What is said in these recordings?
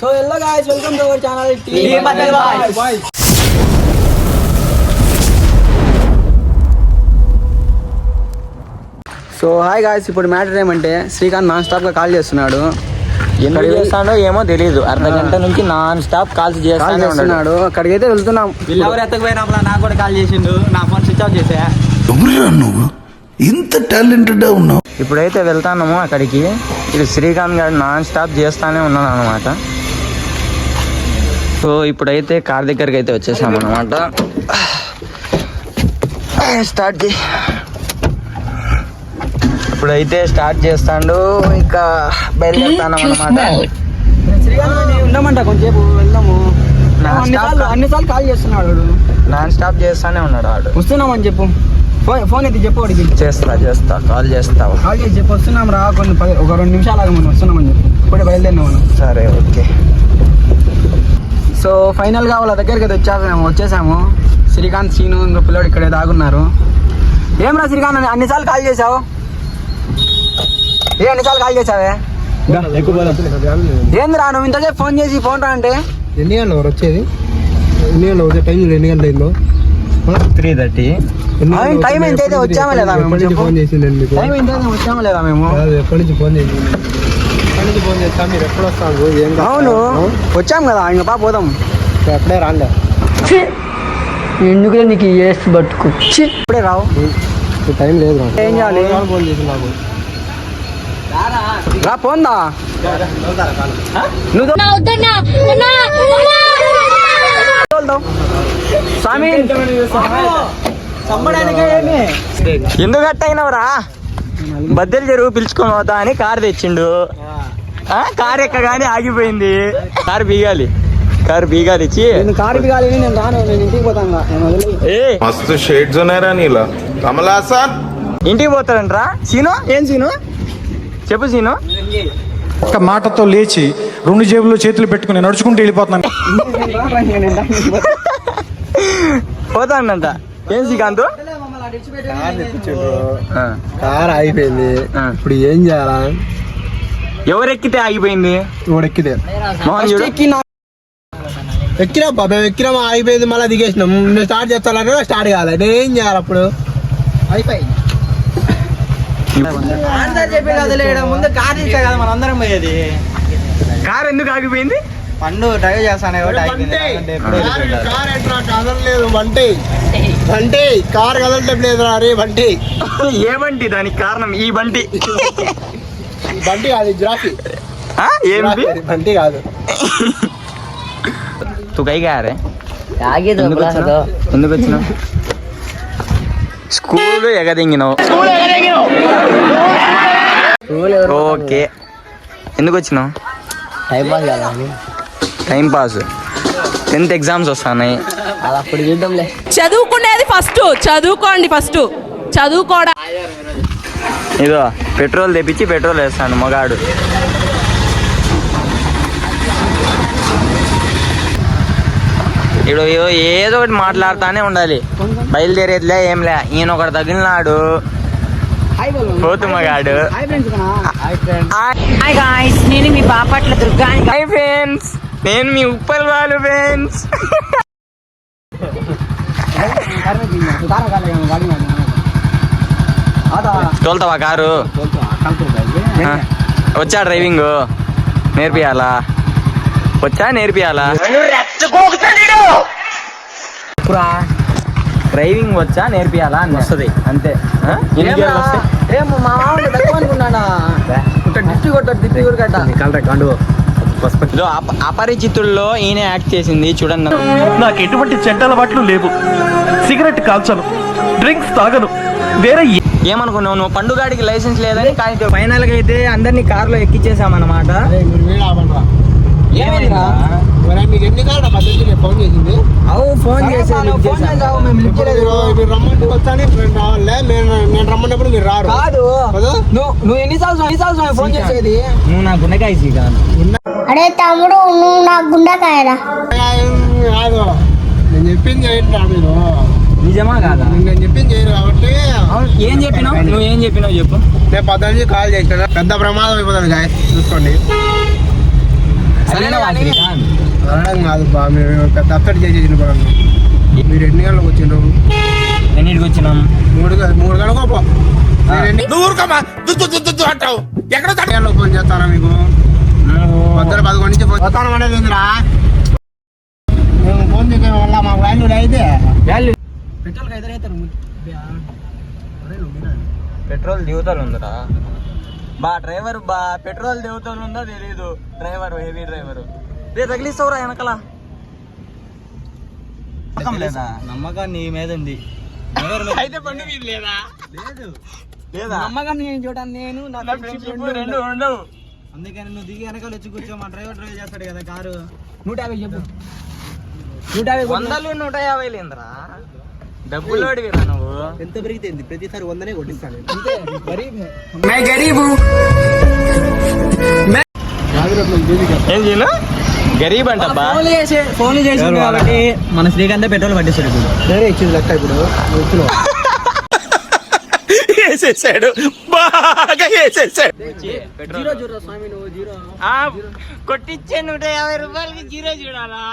So hello guys, welcome to our channel Team Battle Boys. So hi guys, ఇప్పుడు matter ఏమంటే Srikanth non stop గా call చేస్తున్నాడు. ఎందుకు చేస్తాడో ఏమో తెలియదు. అర్ధ గంట నుంచి నాన్ స్టాప్ కాల్స్ చేస్తున్నాడు. అక్కడికి అయితే వెళ్తున్నాం. ఎవరు ఎత్తకపోయినప్పుడు నాకు కూడా కాల్ చేసిండు. నా ఫోన్ స్విచ్ ఆఫ్ చేసా. నువ్వు ఇంత టాలెంటెడ్ ఉన్నావు. ఇప్పుడైతే వెళ్తాము అక్కడికి. ఇది శ్రీకాంత్ గారు నాన్ స్టాప్ చేస్తానే ఉన్నాను అనమాట. సో ఇప్పుడైతే కార్ దగ్గరికి అయితే వచ్చేసాం అనమాట. స్టార్ట్ చేయి. ఇప్పుడైతే స్టార్ట్ చేస్తాడు. ఇంకా బయలుదేరుతాను అనమాట. ఉండమంట కొంచెంసేపు వెళ్దాము. అన్నిసార్లు కాల్ చేస్తున్నాడు. నాన్ స్టాప్ చేస్తానే ఉన్నాడు వాడు. వస్తున్నామని చెప్పు. ఫోన్ అయితే చెప్పు. వాడికి చేస్తా కాల్ చేస్తావు. కాల్ చేసి చెప్పు వస్తున్నాం రా. ఒక 2 నిమిషాలు ఆగమని వస్తున్నామని చెప్పు. ఇప్పుడే బయలుదేరినా మనం. సరే ఓకే. సో ఫైనల్గా వాళ్ళ దగ్గరికి అయితే వచ్చేసాము. శ్రీకాంత్ సీను ఇంకా పిల్లడు ఇక్కడే దాగున్నారు. ఏమరా శ్రీకాంత్, అన్నిసార్లు కాల్ చేసావు? అన్నిసార్లు కాల్ చేసావే? ఏందిరా నువ్వు ఇంతసేపు ఫోన్ చేసి ఫోన్ రా అంటే? ఎన్ని గంటలు వచ్చేది? ఎన్ని గంటలు వచ్చే టైం? ఎన్ని గంటలు అయిందో? 3:30. టైం ఎంత అయితే వచ్చామా లేదా మేము? ఫోన్ చేసింది టైం ఎంత అయితే వచ్చామా లేదా మేము? ఎప్పటి నుంచి ఫోన్ చేసింది? ఎప్పటి నుంచి ఫోన్ చేస్తా? మీరు ఎప్పుడు వస్తాను? ఏం అవును వచ్చాం కదా, ఇంకా పోదాం. ఎప్పుడే రాలే. ఎందుకులే నీకు ఏసి పట్టుకు. ఇప్పుడే రావు. టైం లేదు. ఏం చేయాలి? ఫోన్ చేసి నాకు రా పోందా. ఎందుకు అట్టయినవరా? బద్దెలు చెరువు పిలుచుకొని పోతా అని కారు తెచ్చిండు. కారు ఎక్కగానే ఆగిపోయింది. కారు బీగాలి ఇచ్చి కారు బిగాలి. నేను రాను, నేను ఇంటికి పోతాను. మస్తు షేడ్స్ ఉన్నాయరా నీలా. కమల్ హాసన్ ఇంటికి పోతాడంట్రా. సీను ఏం సీను చెప్పు. సీను ఒక మాటతో లేచి 2 జేబుల్లో చేతులు పెట్టుకుని నడుచుకుంటూ వెళ్ళిపోతున్నాను. పోతాడంట. ఏం శ్రీకాంత్? కార్ ఆగిపోయింది. ఇప్పుడు ఏం చేయాలా? ఎవరెక్కితే ఆగిపోయింది? ఇప్పుడు ఎక్కితే ఎక్కినా బాబా, ఎక్కినా ఆగిపోయింది. మళ్ళీ దిగేసినాం. నేను స్టార్ట్ చేస్తాను, స్టార్ట్ కావాలి. నేను ఏం చేయాలి అప్పుడు? అయిపోయి ముందు కార్ తీసా కదా మనం అందరం పోయేది. కారు ఎందుకు ఆగిపోయింది? పండు డ్రైవ్ చేస్తాను. కదలలేదు బంటి. కార్ కదలట్లేదు రా రే బంటి. ఏ బంటి? దానికి కారణం ఈ బంటి. బంటి కాదు, జిరాఫీ. ఏంటి బంటి కాదు. తు కై గా రే? ఎందుకు వచ్చినావు? స్కూల్ ఎగదింగినావు. ఓకే. ఎందుకు వచ్చినావు? Time pass. 10th ఎగ్జామ్స్ వస్తున్నాయి. అప్పుడు చూద్దాంలే. చదువుకునేది ఫస్ట్. చదువుకోవడం. ఇదో పెట్రోల్ తెప్పించి పెట్రోల్ వేస్తాను మగాడు. ఇప్పుడు ఏదో ఒకటి మాట్లాడుతానే ఉండాలి. బయలుదేరేదిలే ఏంలే. ఈయన ఒకటి తగిలినాడు. పోతు మగాడు. హాయ్ గాయ్స్, నేను మీ బాపట్ల దుర్గా. హాయ్ ఫ్రెండ్స్, నేను మీ ఉప్పల్ వాళ్ళు ఫ్రెండ్స్. తోలుతావా కారు? వచ్చా డ్రైవింగ్? నేర్పియాలా? డ్రైవింగ్ వచ్చా నేర్పియాలా అని వస్తుంది అంతే. అపరిచితుల్లో ఈయన యాక్ట్ చేసింది చూడండి. నాకు ఎటువంటి చెడ్డ అలవాట్లు లేవు. సిగరెట్ కాల్చను, డ్రింక్స్ తాగను. వేరే ఏమనుకున్నావు నువ్వు? పండుగాడికి లైసెన్స్ లేదని. కానీ ఫైనల్ గా అయితే అందరినీ కార్లో ఎక్కించేసామన్నమాట. మీకు ఎన్ని కాదు ఫోన్ చేసింది? ఫోన్ చేసావు, మేము లిఫ్ట్ చేయలేదు. రమ్మంటే వచ్చాను, నేను రమ్మన్నప్పుడు మీరు రారు. కాదు నువ్వు ఎన్నిసార్లు ఫోన్ చేసేది? నువ్వు నా గుండెకాయ కాదు. అరే తమ్ముడు, నువ్వు నా గుండెకాయరా? కాదు, నేను చెప్పింది ఏంటా? మీరు నిజమా కాదా? నేను చెప్పింది చేయరు కాబట్టి. ఏం చెప్పినావు? నువ్వు ఏం చెప్పినావు చెప్పు. నేను 10 నుంచి కాల్ చేసిన. పెద్ద ప్రమాదం అయిపోతుంది గాయ, చూసుకోండి. అనడం కాదు బా, మీరు పెద్ద అత్తడి చేసేసిన బాగా. మీరు ఎన్ని గంటలకు వచ్చిండ్రు? ఎన్నింటికి వచ్చినాం? 3 గంటలకు పో. ఎక్కడ గంటలకు ఫోన్ చేస్తారా మీకు? పొద్దున 11 నుంచి పోతాను అనేది ఏందిరా? మేము ఫోన్ చేసే వల్ల మాకు వాల్యూ అయితే పెట్రోల్ అయితే పెట్రోల్ దిగుతాలు ఉందిరా బా. డ్రైవర్ బా పెట్రోల్ దిగుతాలు ఉందో తెలీదు. డ్రైవర్ హెవీ డ్రైవర్ రే తగిలిస్తావురా వెనకలా. నమ్మకం లేదా? నమ్మకం నీ మీద ఉంది. అయితే పండు మీద లేదా? లేదా నమ్మకం నేను చూడండి. నేను నా ఫ్రెండ్షిప్ రెండు ఉండవు. అందుకని నువ్వు దిగి వెనకాల వచ్చి కూర్చో. మా డ్రైవర్ డ్రైవ్ చేస్తాడు కదా కారు. 150 చెప్పు. 150 100 150 లేదురా. డబ్బులోడి వీరా నువ్వు. ఎంత పెరిగితే ప్రతిసారి 100నే కొట్టిస్తాను. ఏం చేయను గరీబ్ అంటబ్బా. ఫోన్లు చేసి కాబట్టి మన శ్రీకాంత్ పెట్రోల్ పట్టిస్తాడు. ఇప్పుడు వేరే ఇచ్చింది లెక్క. ఇప్పుడు వేసేసాడు, బాగా వేసేసాడు. జీరో జీరో స్వామి నువ్వు జీరో. కొట్టించే 150 రూపాయలకి జీరో చూడాలా?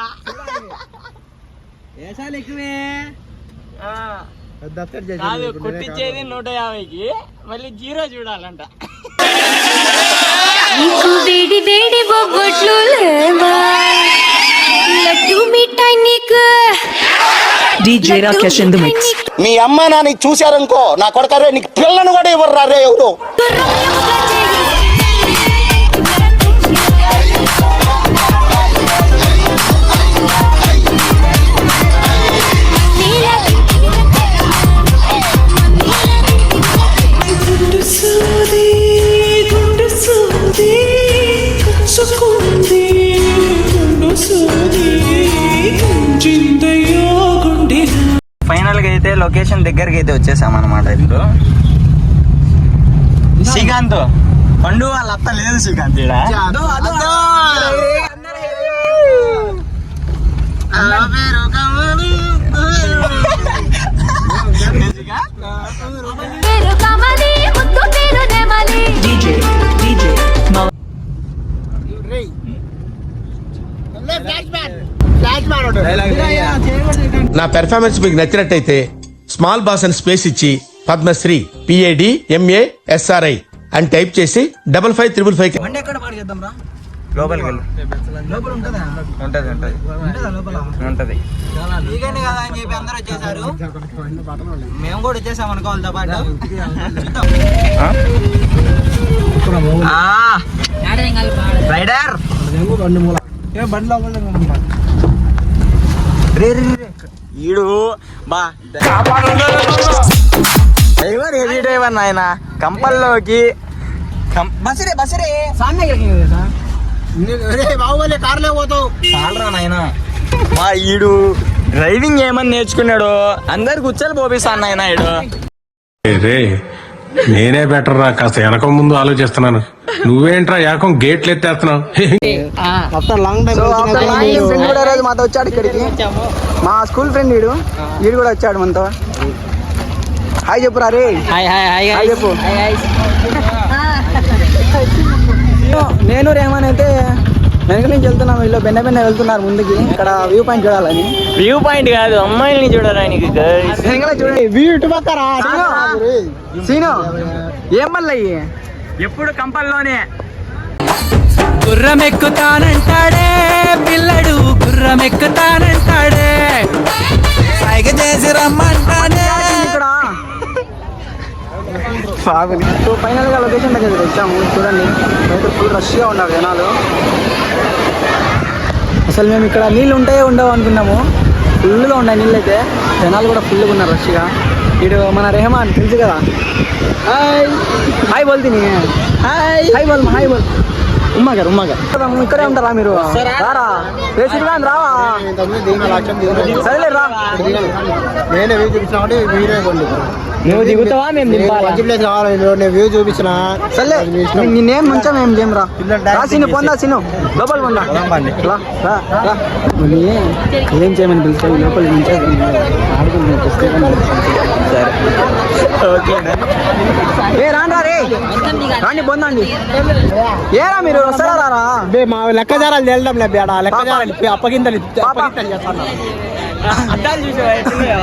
ఏసాలు ఎక్కువే. పెద్ద అత్తడి కాదు చేసేది కొట్టించేది 150కి మళ్ళీ జీరో చూడాలంట. నీకు వేడి వేడి బొబ్బట్లు లేవా? లడ్డు మిఠాయి నీకు. DJ Rakesh in the mix. మీ అమ్మ నాన్న చూశారనుకో, నా కొడతారే నీకు పిల్లను కూడా ఇవ్వరు రే ఎవరు. ఫైనల్ గా అయితే లొకేషన్ దగ్గరికి అయితే వచ్చేసాం అనమాట. ఇప్పుడు శ్రీకాంత్ పండు వాళ్ళ అత్త లేదు. శ్రీకాంత్ ఈడ నా పెర్ఫార్మెన్స్ మీకు నచ్చినట్టయితే స్మాల్ బాస్ అని స్పేస్ ఇచ్చి పద్మశ్రీ PAD MA SRI అని టైప్ చేసి 5555 బండి ఎక్కడ పాడు చేద్దాం రా? లోపలికి వెళ్ళు. లోపల ఉంటుందా? ఉంటది ఉంటది ఉంటుందా లోపల? ఉంటది. వీకెండ్ కదా అని చెప్పి అందరూ వచ్చేసారు. మేము కూడా వచ్చేసాం అనుకో వాళ్ళతో పాటు. రైడర్ బండి లోపల ఈడు బా డ్రైవర్ హెవీ డ్రైవర్ నాయన. కంపల్లోకి బసిరే బసిరే బాహుబలి కార్లే పోతావు. చాలరా నాయన. మా ఈడు డ్రైవింగ్ ఏమని నేర్చుకున్నాడు అందరు కూర్చొని పోపిస్తాను నాయన ఈడు. రే నేనే బెటర్ రా, కాస్త వెనక ముందు ఆలోచిస్తున్నాను. నువ్వేంట్రా ఏకం గేట్లు ఎత్తేస్తున్నావు? ఆఫ్టర్ లాంగ్ టైం ఫ్రెండ్ కూడా రోజు మాతో వచ్చాడు ఇక్కడికి. మా స్కూల్ ఫ్రెండ్ వీడు కూడా వచ్చాడు మనతో. హాయ్ చెప్పురా రే. హాయ్ చెప్పు. నేను రేమన్ అయితే వెనక నుంచి వెళ్తున్నాం. వీళ్ళు బెన్న వెళ్తున్నారు ముందుకి. ఇక్కడ వ్యూ పాయింట్ చూడాలని. వ్యూ పాయింట్ కాదు అమ్మాయిల్ని చూడడానికి. వెనకాల చూడండి వ్యూ ఇటు పక్కరా. సీను ఏం మళ్ళీ ఎప్పుడు కంపల్లోనే గుర్రమెక్కుతానంటాడే పిల్లడు, గుర్రమెక్కుతానంటాడే, పైగ చేసి రమ్మంటాడే. ఇక్కడ సో ఫైనల్ గా లొకేషన్ దగ్గర వచ్చాము. చూడండి బయట ఫుల్ రష్ గా ఉన్నారు జనాలు. అసలు మేము ఇక్కడ నీళ్ళు ఉంటాయో ఉండవు అనుకున్నాము. ఫుల్గా ఉన్నాయి నీళ్ళు అయితే. జనాలు కూడా ఫుల్గా ఉన్నారు రష్గా. ఇటు మన రెహమాన్ తెలుసు కదా. హాయ్ హాయ్ బోల్తీని. హాయ్ బోల్ హాయ్ బోల్. ఉమ్మా గారు ఇక్కడే ఉంటారా మీరు? రారా శ్రీకాంత్ రావా? సరేలే రా. నేనే వ్యూ చూపించిన కాబట్టి మీరే కొండి. నువ్వు దిగుతావా మేము దింపాలా? మంచి ప్లేస్ కావాలి. నేను వ్యూ చూపించిన. సర్లే నేనేం మంచిగా మేము చేయం రా. సిను పొందా సిను లోపల పొందా. ఏం చేయమని పిలిస్తే లోపల నుంచే ఏ రాండ్రా రే రాండి పొందండి. ఏరా మీరు వస్తారా రారా? బే మా లెక్కజారాలు తేలడం లే బేడ లెక్కజారాలు అప్పగింతలు చేస్తాను. అద్దాలు చూసావా ఎట్లున్నాయా?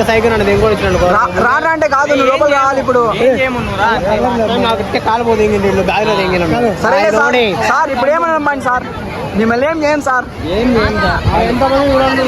సైకిల్ నన్ను ఇంకోటి ఇచ్చినాడు. రారా అంటే కాదు, నువ్వు లోపల రావాలి ఇప్పుడు. నాకు ఇట్టే కాలిపోతే ఇంగిన బ్యాగ్ లో తెంగినాడు. సరే సార్, ఇప్పుడు ఏమని రమ్మండి సార్, మిమ్మల్ని ఏం చేయం సార్. ఎంతమంది చూడండి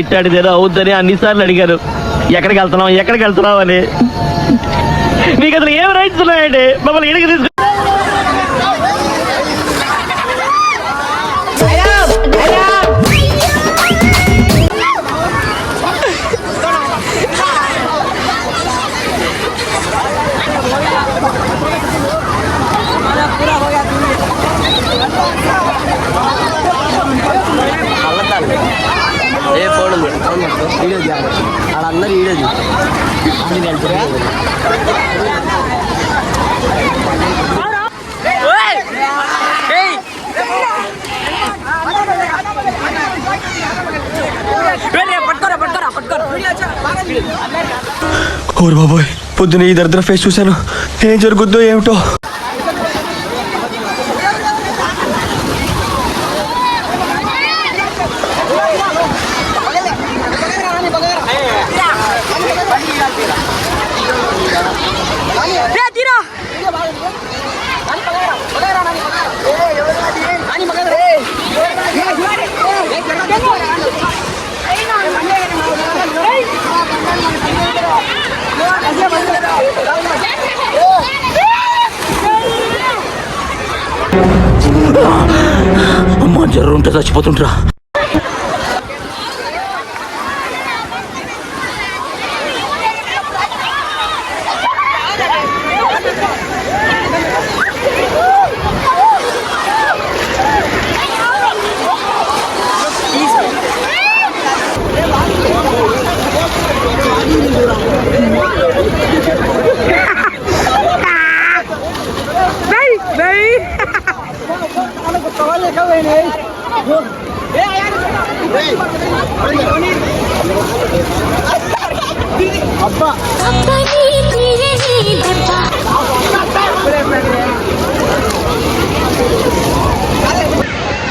ఇట్టాడిదేదో అవుద్దని అన్నిసార్లు అడిగారు, ఎక్కడికి వెళ్తున్నావు అని. మీకు అసలు ఏం రైట్స్ ఉన్నాయండి మమ్మల్ని ఇడికి తీసుకు? అందరు వీడియో ఓరు బాబోయ్, పొద్దున ఈ దరిద్ర ఫేస్ చూశాను, ఏం జరుగుద్దో ఏమిటో. అమ్మా, జ్వరం ఉంటే చచ్చిపోతుంటరా.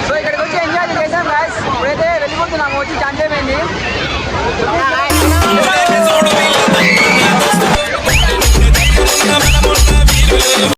సో ఇక్కడికి వచ్చి ఎంజాయ్ చేసాం గాయ్స్. ఇప్పుడైతే వెళ్ళిపోతున్నాము, వచ్చి ఛాన్స్ అయిపోయింది.